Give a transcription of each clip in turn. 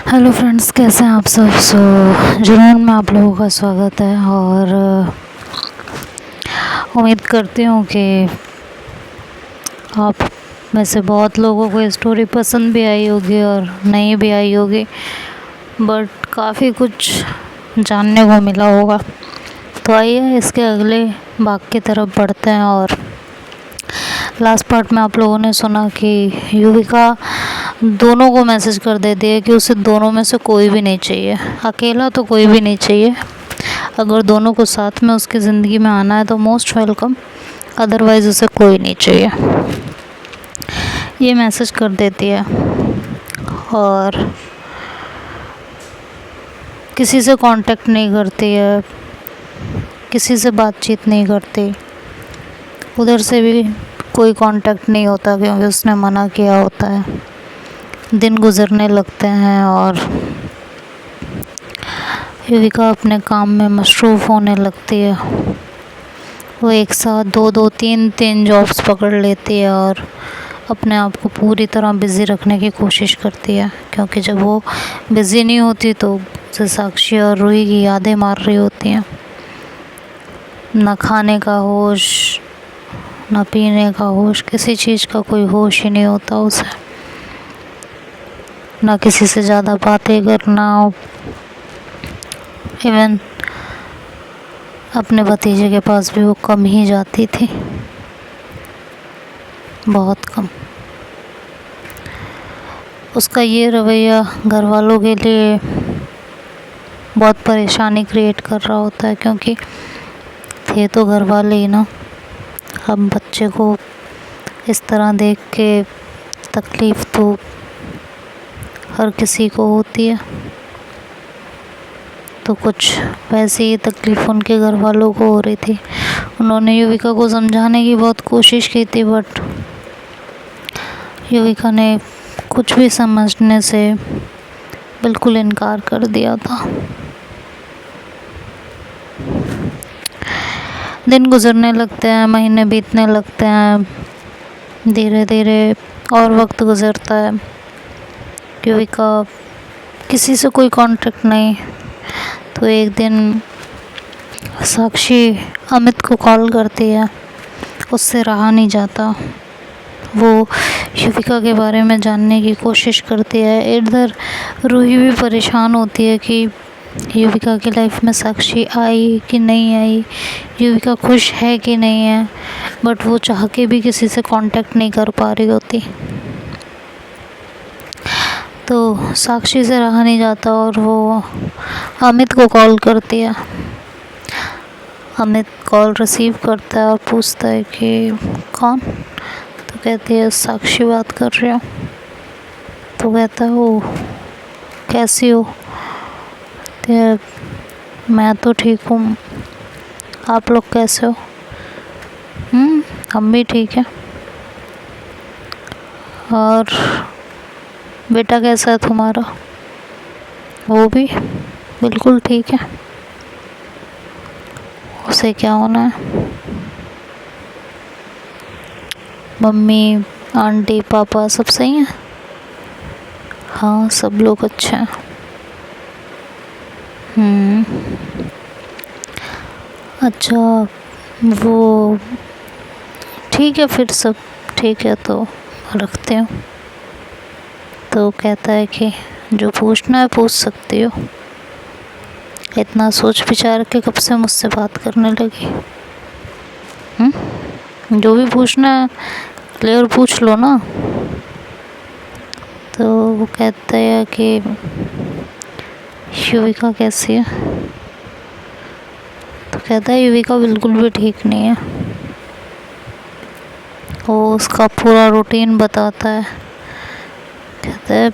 Hello friends, कैसे हैं आप सब। जुनून में आप लोगों का स्वागत है और उम्मीद करती हूँ कि आप में से बहुत लोगों को ये स्टोरी पसंद भी आई होगी और नहीं भी आई होगी, बट काफ़ी कुछ जानने को मिला होगा। तो आइए इसके अगले भाग की तरफ बढ़ते हैं। और लास्ट पार्ट में आप लोगों ने सुना कि युविका दोनों को मैसेज कर देती है कि उसे दोनों में से कोई भी नहीं चाहिए, अकेला तो कोई भी नहीं चाहिए। अगर दोनों को साथ में उसकी ज़िंदगी में आना है तो मोस्ट वेलकम, अदरवाइज़ उसे कोई नहीं चाहिए, ये मैसेज कर देती है। और किसी से कांटेक्ट नहीं करती है, किसी से बातचीत नहीं करती, उधर से भी कोई कांटेक्ट नहीं होता क्योंकि उसने मना किया होता है। दिन गुजरने लगते हैं और युविका अपने काम में मसरूफ़ होने लगती है। वो एक साथ दो तीन जॉब्स पकड़ लेती है और अपने आप को पूरी तरह बिज़ी रखने की कोशिश करती है, क्योंकि जब वो बिज़ी नहीं होती तो उसे साक्षी और रूही की यादें मार रही होती हैं। ना खाने का होश, ना पीने का होश, किसी चीज़ का कोई होश ही नहीं होता उसे, ना किसी से ज़्यादा बातें करना। इवन अपने भतीजे के पास भी वो कम ही जाती थी, बहुत कम। उसका ये रवैया घर वालों के लिए बहुत परेशानी क्रिएट कर रहा होता है, क्योंकि थे तो घर वाले ही ना। अब बच्चे को इस तरह देख के तकलीफ़ तो हर किसी को होती है, तो कुछ वैसे ही तकलीफ़ उनके घर वालों को हो रही थी। उन्होंने युविका को समझाने की बहुत कोशिश की थी, बट युविका ने कुछ भी समझने से बिल्कुल इनकार कर दिया था। दिन गुजरने लगते हैं, महीने बीतने लगते हैं, धीरे धीरे और वक्त गुजरता है। युविका किसी से कोई कांटेक्ट नहीं। तो एक दिन साक्षी अमित को कॉल करती है, उससे रहा नहीं जाता। वो युविका के बारे में जानने की कोशिश करती है। इधर रूही भी परेशान होती है कि युविका की लाइफ में साक्षी आई कि नहीं आई, युविका खुश है कि नहीं है, बट वो चाह के भी किसी से कांटेक्ट नहीं कर पा रही होती। तो साक्षी से रहा नहीं जाता और वो अमित को कॉल करती है। अमित कॉल रिसीव करता है और पूछता है कि कौन। तो कहती है साक्षी बात कर रही हूँ। तो कहता है वो कैसी हो। तो मैं तो ठीक हूँ, आप लोग कैसे हो। हम भी ठीक है। और बेटा कैसा है तुम्हारा। वो भी बिल्कुल ठीक है। उसे क्या होना है। मम्मी, आंटी, पापा सब सही हैं। हाँ, सब लोग अच्छे हैं। अच्छा, वो ठीक है, फिर सब ठीक है तो रखते हो। तो कहता है कि जो पूछना है पूछ सकती हो। इतना सोच विचार के कब से मुझसे बात करने लगी। जो भी पूछना है क्लियर पूछ लो ना। तो वो कहता है कि युविका कैसी है। तो कहता है युविका बिल्कुल भी ठीक नहीं है। वो उसका पूरा रूटीन बताता है। कहता है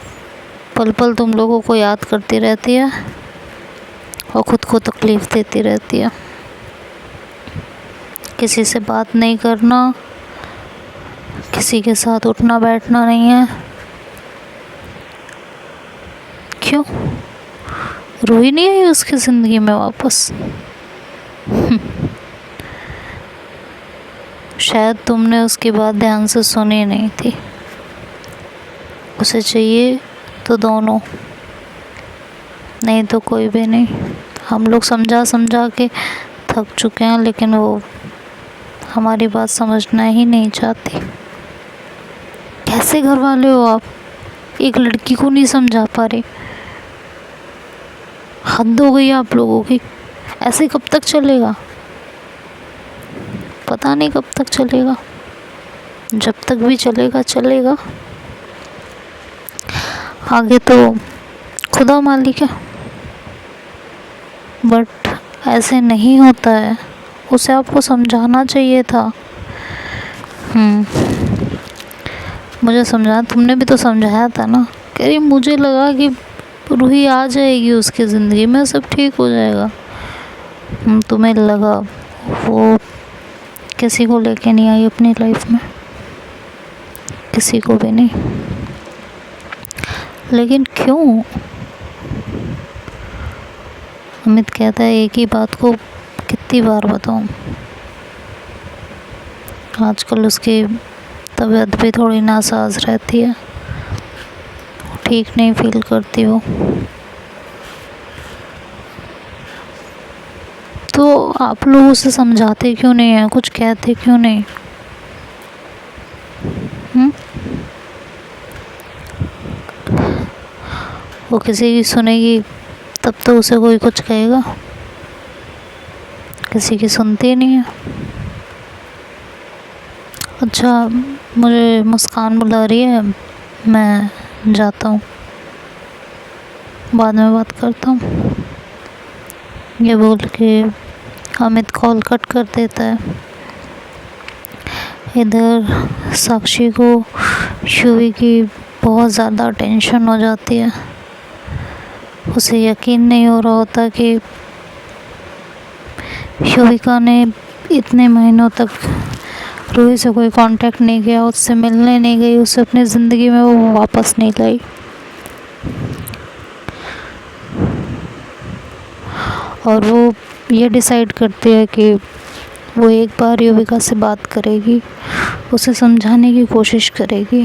पल पल तुम लोगों को याद करती रहती है और ख़ुद को तकलीफ़ देती रहती है। किसी से बात नहीं करना, किसी के साथ उठना बैठना नहीं है। क्यों, रूही नहीं आई उसकी ज़िंदगी में वापस। शायद तुमने उसकी बात ध्यान से सुनी नहीं थी। उसे चाहिए तो दोनों, नहीं तो कोई भी नहीं। हम लोग समझा समझा के थक चुके हैं, लेकिन वो हमारी बात समझना ही नहीं चाहती। कैसे घर वाले हो आप, एक लड़की को नहीं समझा पा रहे? हद हो गई आप लोगों की। ऐसे कब तक चलेगा? पता नहीं कब तक चलेगा। जब तक भी चलेगा चलेगा, आगे तो खुदा मालिक है। बट ऐसे नहीं होता है, उसे आपको समझाना चाहिए था। मुझे समझा, तुमने भी तो समझाया था ना। कह रही मुझे लगा कि रूही आ जाएगी उसकी ज़िंदगी में, सब ठीक हो जाएगा। तुम्हें लगा, वो किसी को लेके नहीं आई अपनी लाइफ में, किसी को भी नहीं। लेकिन क्यों? अमित कहता है एक ही बात को कितनी बार बताऊं। आजकल उसकी तबीयत भी थोड़ी नासाज रहती है, ठीक नहीं फील करती वो। तो आप लोग उसे समझाते क्यों नहीं हैं, कुछ कहते क्यों नहीं? वो किसी की सुनेगी तब तो उसे कोई कुछ कहेगा, किसी की सुनती नहीं है। अच्छा, मुझे मुस्कान बुला रही है, मैं जाता हूँ, बाद में बात करता हूँ। ये बोल के अमित कॉल कट कर देता है। इधर साक्षी को शिवी की बहुत ज़्यादा टेंशन हो जाती है। उसे यकीन नहीं हो रहा होता कि शिविका ने इतने महीनों तक रूही से कोई कांटेक्ट नहीं किया, उससे मिलने नहीं गई, उसे अपनी ज़िंदगी में वो वापस नहीं लाई। और वो ये डिसाइड करती है कि वो एक बार युविका से बात करेगी, उसे समझाने की कोशिश करेगी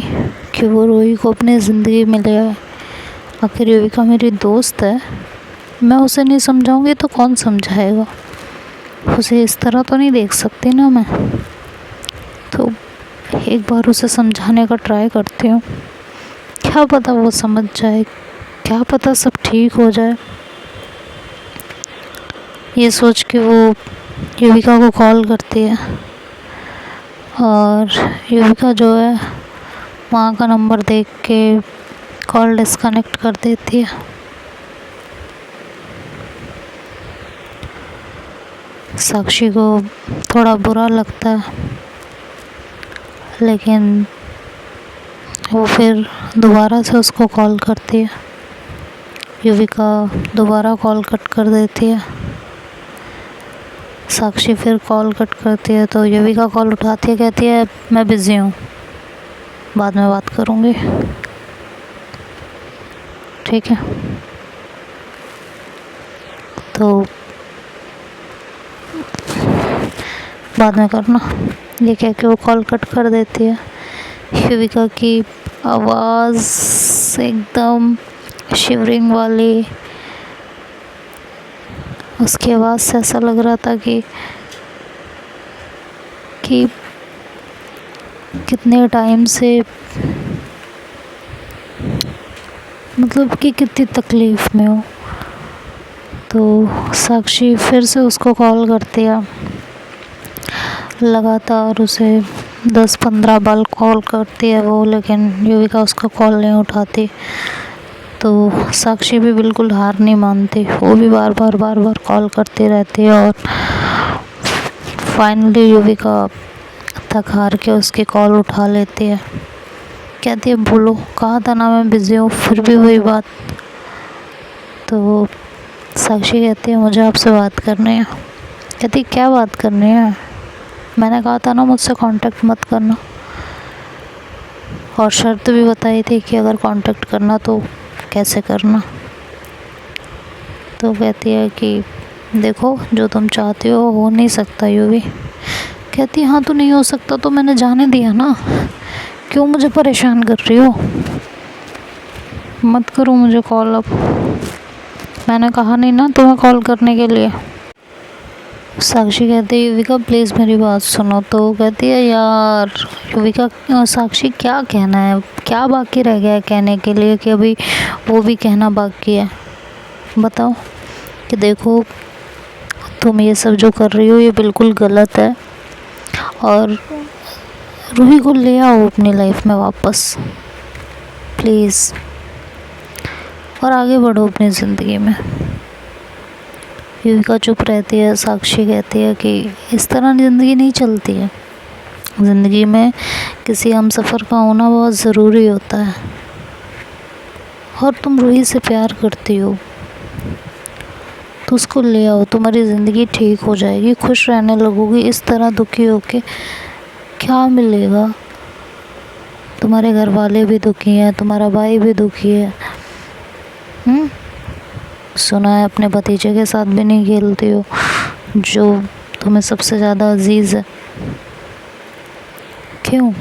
कि वो रूही को अपनी ज़िंदगी में ले आए। आखिर युविका मेरी दोस्त है, मैं उसे नहीं समझाऊंगी तो कौन समझाएगा? उसे इस तरह तो नहीं देख सकती ना मैं। तो एक बार उसे समझाने का ट्राई करती हूँ, क्या पता वो समझ जाए, क्या पता सब ठीक हो जाए। ये सोच के वो युविका को कॉल करती है और युविका जो है वहाँ का नंबर देख के कॉल डिस्कनेक्ट कर देती है। साक्षी को थोड़ा बुरा लगता है, लेकिन वो फिर दोबारा से उसको कॉल करती है। युविका दोबारा कॉल कट कर देती है। साक्षी फिर कॉल कट करती है तो युविका कॉल उठाती है, कहती है मैं बिज़ी हूँ, बाद में बात करूँगी। ठीक है, तो बाद में करना, ये कह के वो कॉल कट कर देती है। युविका की आवाज़ एकदम शिवरिंग वाली, उसकी आवाज़ से ऐसा लग रहा था कि कितने टाइम से, मतलब कि कितनी तकलीफ़ में हो। तो साक्षी फिर से उसको कॉल करती है, लगातार उसे 10-15 बार कॉल करती है वो, लेकिन युविका उसका कॉल नहीं उठाती। तो साक्षी भी बिल्कुल हार नहीं मानती, वो भी बार बार कॉल करती रहती है और फाइनली युविका थक हार के उसकी कॉल उठा लेती है। कहती है बोलो, कहा था ना मैं बिज़ी हूँ, फिर भी वही बात। तो साक्षी कहती है मुझे आपसे बात करनी है। कहती क्या बात करनी है? मैंने कहा था ना मुझसे कांटेक्ट मत करना, और शर्त भी बताई थी कि अगर कांटेक्ट करना तो कैसे करना। तो कहती है कि देखो जो तुम चाहती हो नहीं सकता युवी। कहती है हाँ तो नहीं हो सकता तो मैंने जाने दिया ना, क्यों मुझे परेशान कर रही हो? मत करो मुझे कॉल अब। मैंने कहा नहीं ना तुम्हें कॉल करने के लिए। साक्षी कहती है युविका प्लीज़ मेरी बात सुनो। तो वो कहती है यार युविका साक्षी क्या कहना है, क्या बाकी रह गया है कहने के लिए कि अभी वो भी कहना बाकी है। बताओ कि देखो तुम ये सब जो कर रही हो ये बिल्कुल गलत है और रूही को ले आओ अपनी लाइफ में वापस प्लीज़ और आगे बढ़ो अपनी ज़िंदगी में। युविका चुप रहती है। साक्षी कहती है कि इस तरह ज़िंदगी नहीं चलती है, ज़िंदगी में किसी हम सफ़र का होना बहुत ज़रूरी होता है और तुम रूही से प्यार करती हो तो उसको ले आओ, तुम्हारी ज़िंदगी ठीक हो जाएगी, खुश रहने लगोगी। इस तरह दुखी होके क्या मिलेगा? तुम्हारे घर वाले भी दुखी हैं, तुम्हारा भाई भी दुखी है। सुना है अपने भतीजे के साथ भी नहीं खेलती हो जो तुम्हें सबसे ज़्यादा अजीज़ है। क्यों?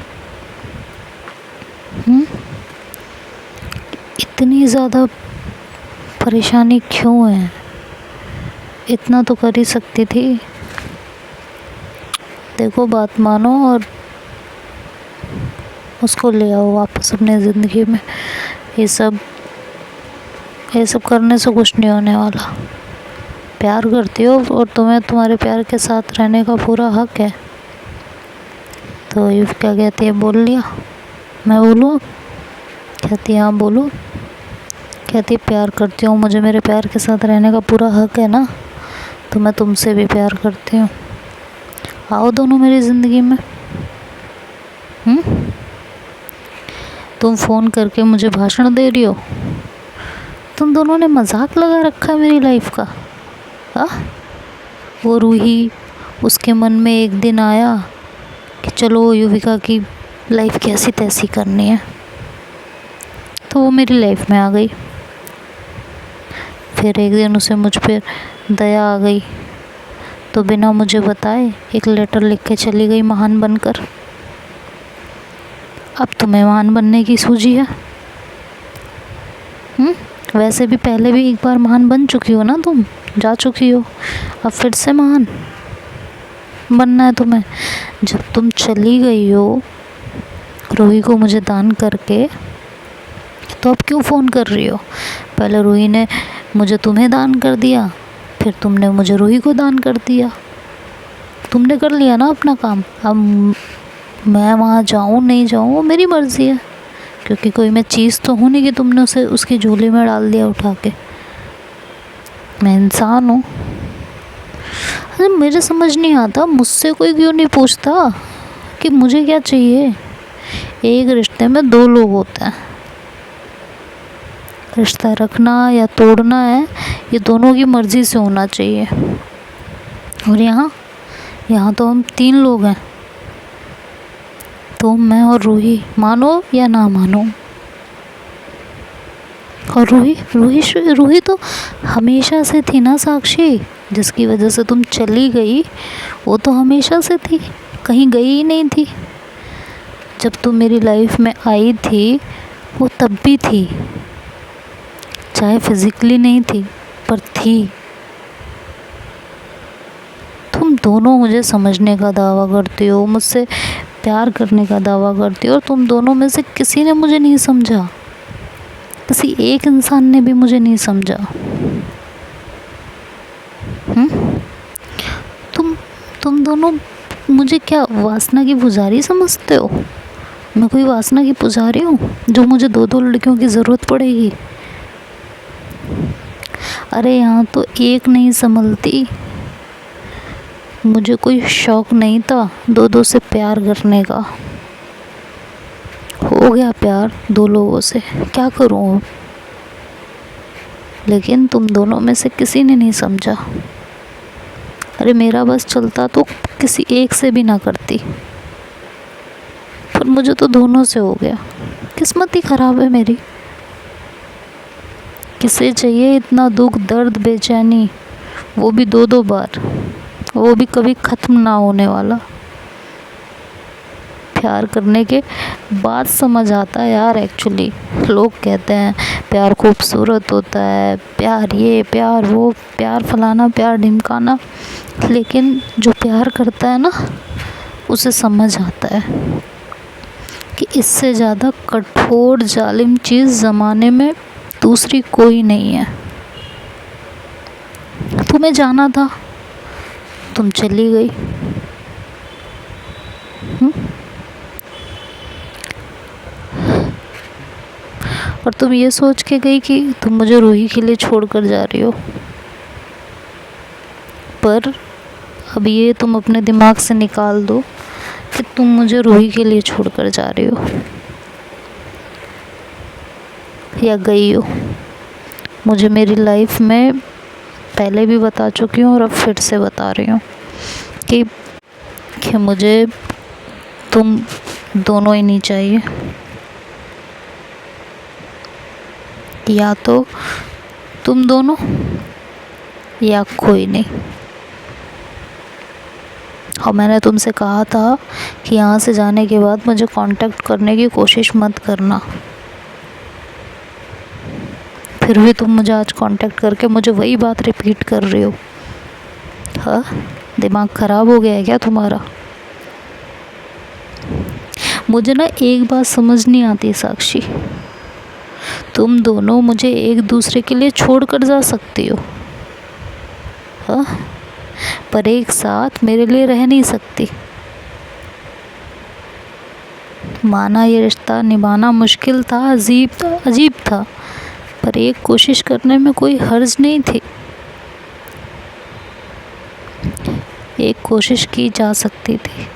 इतनी ज़्यादा परेशानी क्यों है? इतना तो कर ही सकती थी। देखो बात मानो और उसको ले आओ वापस अपने ज़िंदगी में। ये सब करने से कुछ नहीं होने वाला। प्यार करती हो और तुम्हें तुम्हारे प्यार के साथ रहने का पूरा हक है। तो ये क्या कहती है, बोल लिया? मैं बोलूँ? कहती है हाँ बोलो। कहती है प्यार करती हूँ, मुझे मेरे प्यार के साथ रहने का पूरा हक है ना, तो मैं तुमसे भी प्यार करती हूँ। आओ दोनों मेरी ज़िंदगी में। तुम फ़ोन करके मुझे भाषण दे रही हो? तुम दोनों ने मजाक लगा रखा है मेरी लाइफ का। वो रूही, उसके मन में एक दिन आया कि चलो युविका की लाइफ कैसी तैसी करनी है, तो वो मेरी लाइफ में आ गई। फिर एक दिन उसे मुझ पर दया आ गई तो बिना मुझे बताए एक लेटर लिख के चली गई महान बनकर। अब तुम्हें महान बनने की सूझी है। वैसे भी पहले भी एक बार महान बन चुकी हो ना, तुम जा चुकी हो, अब फिर से महान बनना है तुम्हें। जब तुम चली गई हो रूही को मुझे दान करके, तो अब क्यों फ़ोन कर रही हो? पहले रूही ने मुझे तुम्हें दान कर दिया, फिर तुमने मुझे रूही को दान कर दिया। तुमने कर लिया ना अपना काम। अब मैं वहाँ जाऊँ नहीं जाऊँ वो मेरी मर्ज़ी है, क्योंकि कोई मैं चीज़ तो हूँ नहीं कि तुमने उसे उसकी झोली में डाल दिया उठा के। मैं इंसान हूँ। अरे मुझे समझ नहीं आता मुझसे कोई क्यों नहीं पूछता कि मुझे क्या चाहिए। एक रिश्ते में दो लोग होते हैं, रिश्ता रखना या तोड़ना है ये दोनों की मर्ज़ी से होना चाहिए। और यहाँ तो हम 3 लोग हैं, तुम, मैं और रूही, मानो या ना मानो। और रूही तो हमेशा से थी ना साक्षी, जिसकी वजह से तुम चली गई, वो तो हमेशा से थी, कहीं गई ही नहीं थी। जब तुम मेरी लाइफ में आई थी वो तब भी थी, चाहे फिजिकली नहीं थी पर थी। तुम दोनों मुझे समझने का दावा करती हो, मुझसे प्यार करने का दावा करती हो, और तुम दोनों में से किसी ने मुझे नहीं समझा, किसी एक इंसान ने भी मुझे नहीं समझा। तुम दोनों मुझे क्या वासना की पुजारी समझते हो? मैं कोई वासना की पुजारी हूँ जो मुझे 2-2 लड़कियों की ज़रूरत पड़ेगी? अरे यहाँ तो एक नहीं संभलती। मुझे कोई शौक़ नहीं था 2-2 से प्यार करने का, हो गया प्यार 2 लोगों से, क्या करूँ? लेकिन तुम दोनों में से किसी ने नहीं समझा। अरे मेरा बस चलता तो किसी एक से भी ना करती, पर मुझे तो दोनों से हो गया। किस्मत ही ख़राब है मेरी। किसे चाहिए इतना दुख, दर्द, बेचैनी, वो भी 2-2 बार, वो भी कभी ख़त्म ना होने वाला। प्यार करने के बाद समझ आता है यार, एक्चुअली लोग कहते हैं प्यार खूबसूरत होता है, प्यार ये प्यार वो, प्यार फलाना प्यार ढिमकाना, लेकिन जो प्यार करता है ना उसे समझ आता है कि इससे ज़्यादा कठोर जालिम चीज़ ज़माने में दूसरी कोई नहीं है। तुम्हें जाना था, तुम चली गई। और तुम ये सोच के गई कि तुम मुझे रूही के लिए छोड़ कर जा रही हो, पर अब ये तुम अपने दिमाग से निकाल दो कि तुम मुझे रूही के लिए छोड़ कर जा रही हो या गई हो। मुझे मेरी लाइफ में पहले भी बता चुकी हूँ और अब फिर से बता रही हूँ कि मुझे तुम दोनों ही नहीं चाहिए। या तो तुम दोनों या कोई नहीं। और मैंने तुमसे कहा था कि यहाँ से जाने के बाद मुझे कांटेक्ट करने की कोशिश मत करना, फिर भी तुम मुझे आज कांटेक्ट करके मुझे वही बात रिपीट कर रही हो। हाँ, दिमाग ख़राब हो गया है क्या तुम्हारा? मुझे ना एक बात समझ नहीं आती साक्षी, तुम दोनों मुझे एक दूसरे के लिए छोड़ कर जा सकती हो, हाँ, पर एक साथ मेरे लिए रह नहीं सकती। माना ये रिश्ता निभाना मुश्किल था, अजीब था, पर एक कोशिश करने में कोई हर्ज नहीं थी। एक कोशिश की जा सकती थी,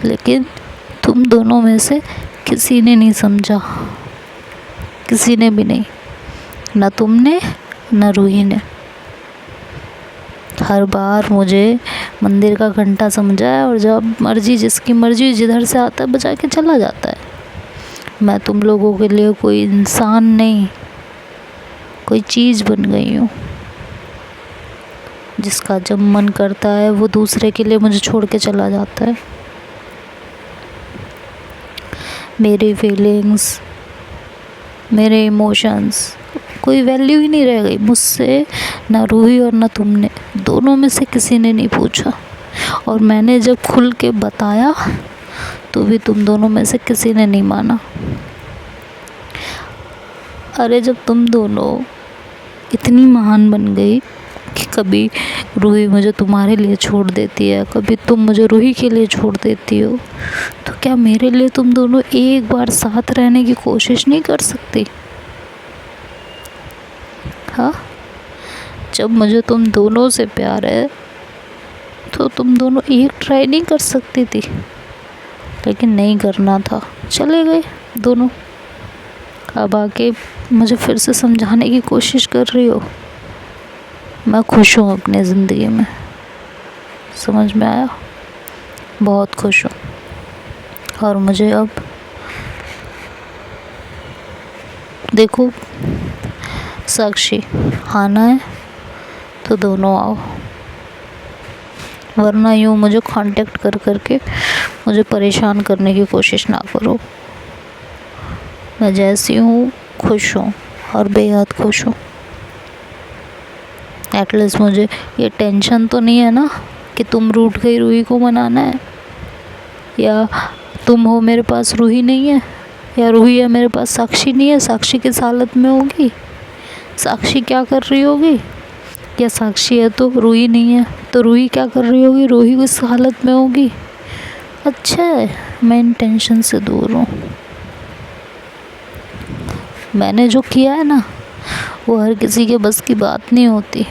लेकिन तुम दोनों में से किसी ने नहीं समझा, किसी ने भी नहीं, ना तुमने ना रूही ने। हर बार मुझे मंदिर का घंटा समझा है और जब मर्जी जिसकी मर्जी जिधर से आता है बजा के चला जाता है। मैं तुम लोगों के लिए कोई इंसान नहीं, कोई चीज़ बन गई हूँ जिसका जब मन करता है वो दूसरे के लिए मुझे छोड़ के चला जाता है। मेरी फीलिंग्स, मेरे इमोशंस कोई वैल्यू ही नहीं रह गई मुझसे। ना रूही और ना तुमने, दोनों में से किसी ने नहीं पूछा, और मैंने जब खुल के बताया तो भी तुम दोनों में से किसी ने नहीं माना। अरे जब तुम दोनों इतनी महान बन गई कि कभी रूही मुझे तुम्हारे लिए छोड़ देती है, कभी तुम मुझे रूही के लिए छोड़ देती हो, तो क्या मेरे लिए तुम दोनों एक बार साथ रहने की कोशिश नहीं कर सकती? हाँ, जब मुझे तुम दोनों से प्यार है तो तुम दोनों एक ट्राई नहीं कर सकती थी? लेकिन नहीं करना था, चले गए दोनों। अब आके मुझे फिर से समझाने की कोशिश कर रही हो। मैं खुश हूँ अपने ज़िंदगी में, समझ में आया? बहुत खुश हूँ। और मुझे अब देखो साक्षी, आना है तो दोनों आओ, वरना यूँ मुझे कांटेक्ट कर करके मुझे परेशान करने की कोशिश ना करो। मैं जैसी हूँ खुश हूँ और बेहद खुश हूँ। एटलीस्ट मुझे ये टेंशन तो नहीं है ना कि तुम रूठ गई रूही को मनाना है, या तुम हो मेरे पास रूही नहीं है, या रूही है मेरे पास साक्षी नहीं है, साक्षी किस हालत में होगी, साक्षी क्या कर रही होगी, या साक्षी है तो रूही नहीं है तो रूही क्या कर रही होगी, रूही किस हालत में होगी। अच्छा है, मैं इन टेंशन से दूर हूँ। मैंने जो किया है ना वो हर किसी के बस की बात नहीं होती।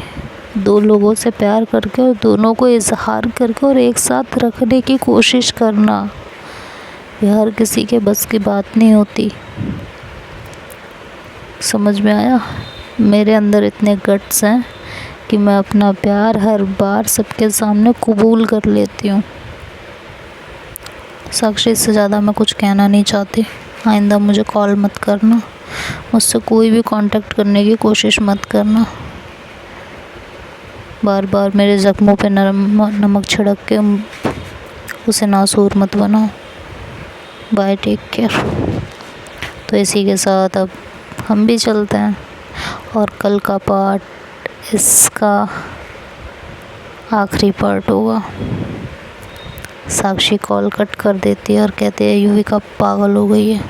दो लोगों से प्यार करके और दोनों को इजहार करके और एक साथ रखने की कोशिश करना, ये हर किसी के बस की बात नहीं होती। समझ में आया? मेरे अंदर इतने गट्स हैं कि मैं अपना प्यार हर बार सबके सामने कबूल कर लेती हूँ। साक्षी, इससे ज़्यादा मैं कुछ कहना नहीं चाहती। आइंदा मुझे कॉल मत करना, मुझसे कोई भी कांटेक्ट करने की कोशिश मत करना। बार बार मेरे ज़ख्मों पे नमक छिड़क के उसे नासूर मत बनाओ। Bye, take care. तो इसी के साथ अब हम भी चलते हैं और कल का पार्ट इसका आखिरी पार्ट होगा। साक्षी कॉल कट कर देती है और कहती है युविका पागल हो गई है,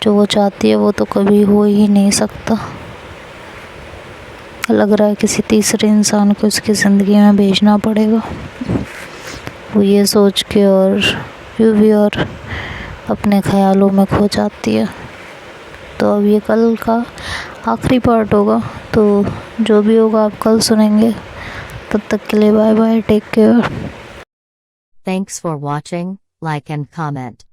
जो वो चाहती है वो तो कभी हो ही नहीं सकता। लग रहा है किसी तीसरे इंसान को उसकी ज़िंदगी में भेजना पड़ेगा। वो ये सोच के और युवी और अपने ख्यालों में खो जाती है। तो अब ये कल का आखिरी पार्ट होगा, तो जो भी होगा आप कल सुनेंगे। तब तक के लिए bye bye, take care. Thanks for watching, like and comment.